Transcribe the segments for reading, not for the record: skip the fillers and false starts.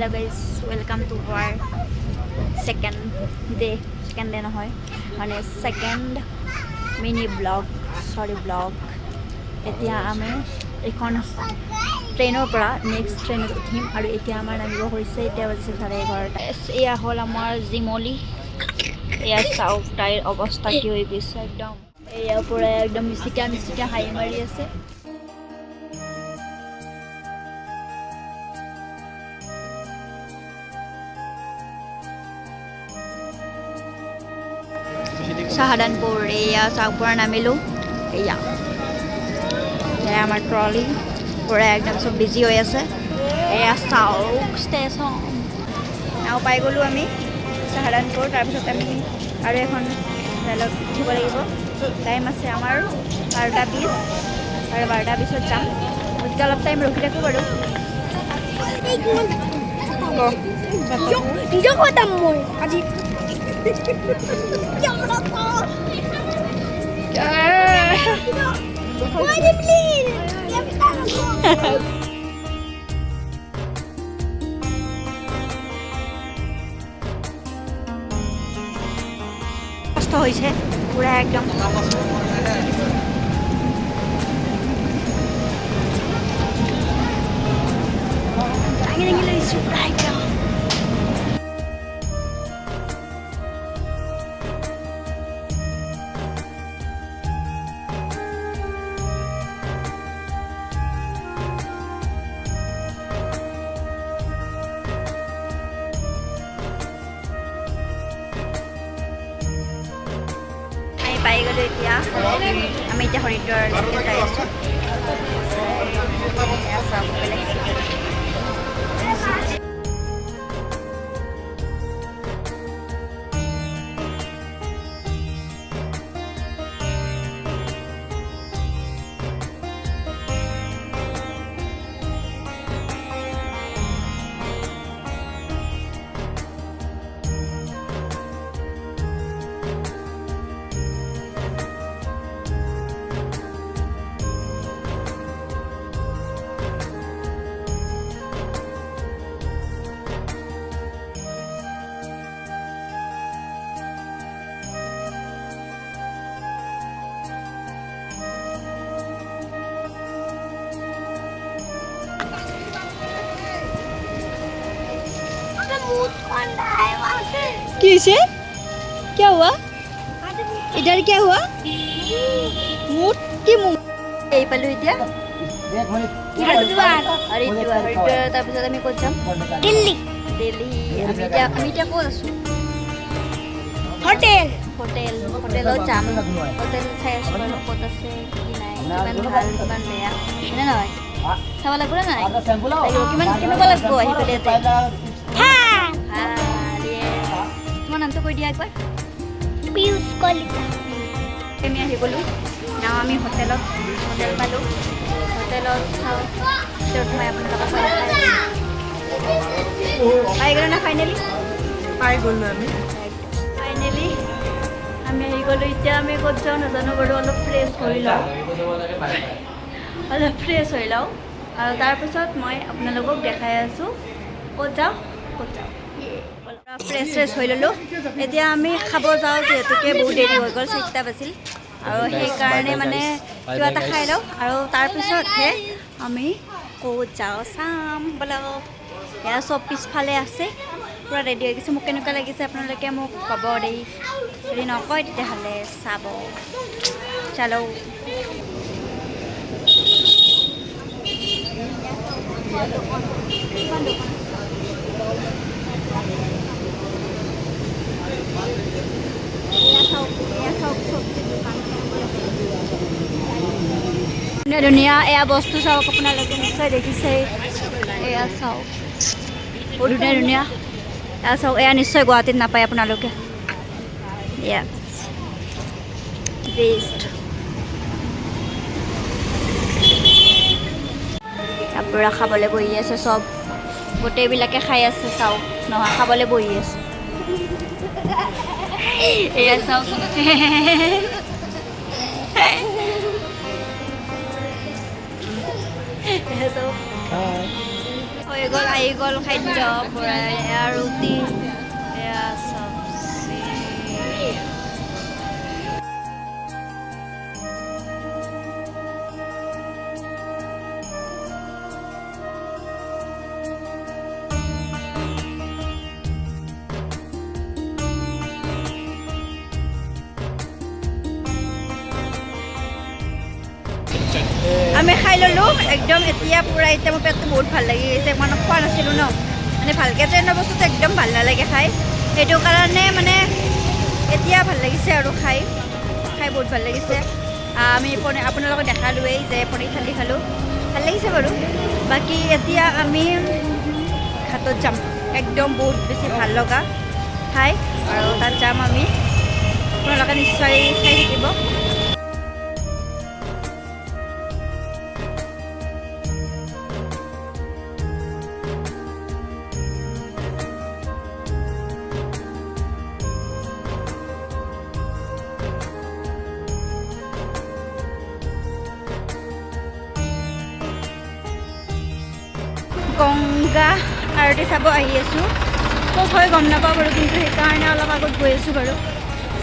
Hello guys, welcome to our second day নহয় মানে second mini vlog এতিয়া আমি এখন ট্ৰেইনৰ পৰা নেক্সট ট্ৰেইনত উঠিম আৰু এতিয়া আমাৰ নামিব হৈছে এতিয়া বাজিছে 11:30 এয়া হ'ল আমাৰ জিমলি এয়া চাওক তাইৰ অৱস্থা কি হৈ গৈছে একদম এয়া পৰা একদম মিচিকা হাই মাৰি আছে Sahadanpur এয়া চাউপুৰা নামিলো এয়া আমাৰ ট্ৰলি পুৰা একদম সব বিজি হৈ আছে এয়া চাউক ষ্টেচন নাও পাই গ'লো আমি সাহাৰানপুৰ তাৰপিছত আমি আৰু এখন ৰেলত উঠিব লাগিব টাইম আছে আমাৰ 12:20 আৰু 12:20ত যাম গতিকে অলপ টাইম ৰখি থাকোঁ বাৰু নিজক খতাম মই আজি কষ্ট হৈছে পুৰা একদম দাঙি লৈছোঁ পুৰা একদম পাই গ'লো এতিয়া আমি এতিয়া হৰিদ্বাৰলৈকে যাই আছোঁ किसे क्या हुआ इधर क्या हुआ मूड की मूड এই পালো এতিয়া হৰিদ্বাৰ তাৰপিছত আমি ক'ত যাম দিল্লী আমি এতিয়া ক'ত আছোঁ হোটেলত যাম হোটেল চাই আছোঁ বাৰু ক'ত আছে কি নাই কিমান ভাল কিমান বেয়া হয়নে নহয় চাব লাগিব নে নাই কিমান কেনেকুৱা লাগিব আহি পেলাই তোমাৰ নামটো কৈ দিয়া একবাৰ পিয়ুষ কলিতা আমি আহি গ'লোঁ নাও আমি হোটেল পালোঁ হোটেলত মই আপোনালোকক পাই গ'লোঁ না ফাইনেলি পাই গ'লোঁ আমি ফাইনেলি আমি আহি গ'লোঁ এতিয়া আমি ক'ত যাওঁ নাজানো বাৰু অলপ ফ্ৰেছ হৈ লওঁ আৰু তাৰপিছত মই আপোনালোকক দেখাই আছোঁ ক'ত যাওঁ ফ্ৰেছ হৈ ল'লোঁ এতিয়া আমি খাব যাওঁ যিহেতুকে বহুত দেৰি হৈ গ'ল 4টা বাজিল আৰু সেইকাৰণে মানে কিবা এটা খাই লওঁ আৰু তাৰপিছতহে আমি ক'ত যাওঁ চাম ব'লক এয়া চব পিছফালে আছে পূৰা ৰেডি হৈ গৈছে মোক কেনেকুৱা লাগিছে আপোনালোকে মোক ক'ব দেই যদি নকয় তেতিয়াহ'লে চাব চালো ধুনীয়া এয়া বস্তু চাওক আপোনালোকে নিশ্চয় দেখিছে এয়া চাওক বহুত ধুনীয়া এয়া চাওক এয়া নিশ্চয় গুৱাহাটীত নাপায় আপোনালোকে এয়া বেষ্ট পুৰা খাবলৈ বহি আছে চব গোটেইবিলাকে খাই আছে চাওক নহয় খাবলৈ বহি আছে এয়া চাওক হৈ গ'ল আহি গ'ল খাদ্য পূৰা এয়া ৰুটি এয়া চব্জি আমি খাই ল'লোঁ একদম এতিয়া পূৰা এতিয়া মোৰ পেটটো বহুত ভাল লাগি গৈছে মই খোৱা নাছিলোঁ ন মানে ভালকৈ ট্ৰেইনৰ বস্তুটো একদম ভাল নালাগে খাই সেইটো কাৰণে মানে এতিয়া ভাল লাগিছে আৰু খাই বহুত ভাল লাগিছে আমি আপোনালোকক দেখালোৱেই যে পনীৰ থালি খালোঁ ভাল লাগিছে বাৰু বাকী এতিয়া আমি ঘাটত যাম একদম বহুত বেছি ভাল লগা ঠাই আৰু তাত যাম আমি আপোনালোকে নিশ্চয় চাই থাকিব গংগা আৰতি চাব আহি আছোঁ ক'ত হয় গম নাপাওঁ বাৰু কিন্তু সেইকাৰণে অলপ আগত গৈ আছোঁ বাৰু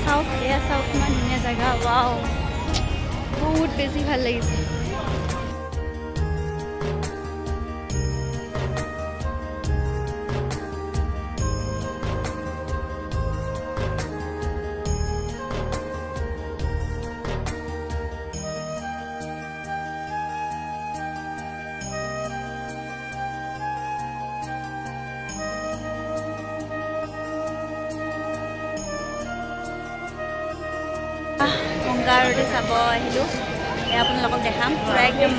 চাওক এয়া চাওক ইমান ধুনীয়া জেগা ৱাও বহুত বেছি ভাল লাগিছে গংগা আৰতি চাব আহিলোঁ আপোনালোকক দেখাম পূৰা একদম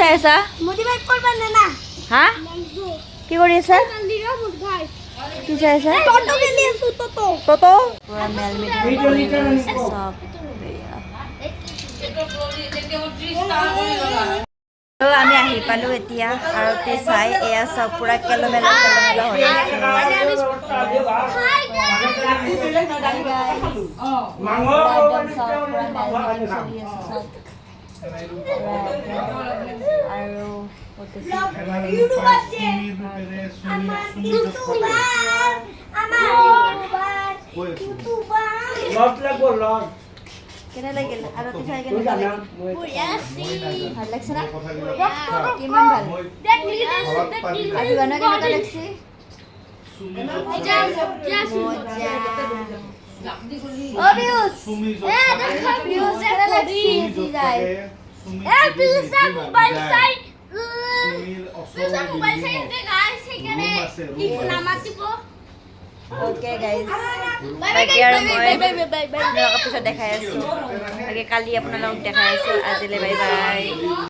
চাই আছা মোটিভেট কৰবেন না হা কি কৰি আছা মন্দিৰৰ মোটিভাই কি চাই আছা টটো খেলি আছো টটো টটো পুৰা মেল মিটিং সব আমি আহি পালো এতিয়া আৰতি চাই এয়া চব পুৰা কেলমেলা হৈ আছে আৰু কেনে লাগিল আৰতি চাই কেনে ভাল লাগিছে না কিমান ভাল আজি গানা কেনেকুৱা লাগিছে Obvious. Obvious. Kena lagi si Jai. Please mobile side. Please mobile side, guys. সেইকাৰণে ই নামাতিব অ'কে গাইজ বাই বাকী আৰু মই বাই বাই বাই বাই আপোনালোকৰ পিছত দেখাই আছোঁ বাকী কালি আপোনালোকক দেখাই আছোঁ আজিলৈ বাই বাই